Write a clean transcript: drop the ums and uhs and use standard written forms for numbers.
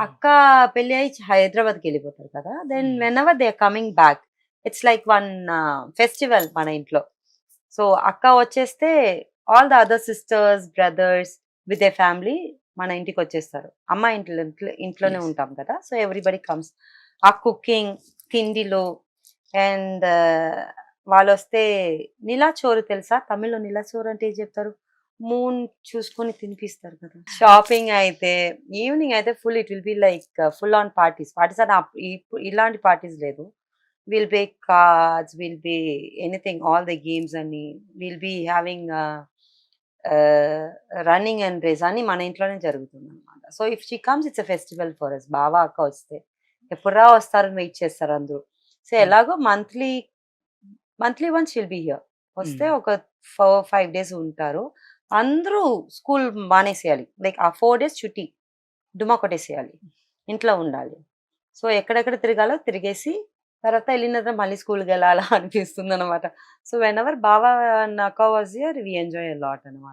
అక్క పెళ్లి అయ్యి హైదరాబాద్కి వెళ్ళిపోతారు కదా. Then whenever they are coming back, it's like one festival మన ఇంట్లో. సో అక్క వచ్చేస్తే all the other sisters brothers with a family మన ఇంటికి వచ్చేస్తారు. అమ్మ ఇంట్లోనే Yes. ఉంటాం కదా. So everybody comes. ఆ కుకింగ్, తిండిలో అండ్ వాళ్ళు వస్తే నిలాచోరు తెలుసా? తమిళ్లో నిలాచోరు అంటే ఏం చెప్తారు? మూన్ చూసుకొని తినిపిస్తారు కదా. షాపింగ్ అయితే ఈవినింగ్ అయితే full it will be like full on parties. Parties అంటే ఇలాంటి పార్టీస్ లేదు. Will be cards, will be anything, all the games అని, will be having running and race అని మన ఇంట్లోనే జరుగుతుంది అనమాట. So if she comes it's a festival for us. బావ అక్క వస్తే ఎప్పుడురా వస్తారని వెయిట్ చేస్తారు అందరూ. సో ఎలాగో monthly monthly once she'll be here. వస్తే ఒక 4-5 డేస్ ఉంటారు. అందరూ స్కూల్ మానేసేయాలి. లైక్ ఆ 4 డేస్ చుట్టి డుమ్మా కొట్టేసేయాలి. ఇంట్లో ఉండాలి. సో ఎక్కడెక్కడ తిరగాలో తిరిగేసి తర్వాత వెళ్ళిన తర్వాత మళ్ళీ స్కూల్‌కి వెళ్ళాలా అనిపిస్తుందనమాట. సో వెనెవర్ బావ అండ్ అక్క was here we enjoy a lot అనమాట.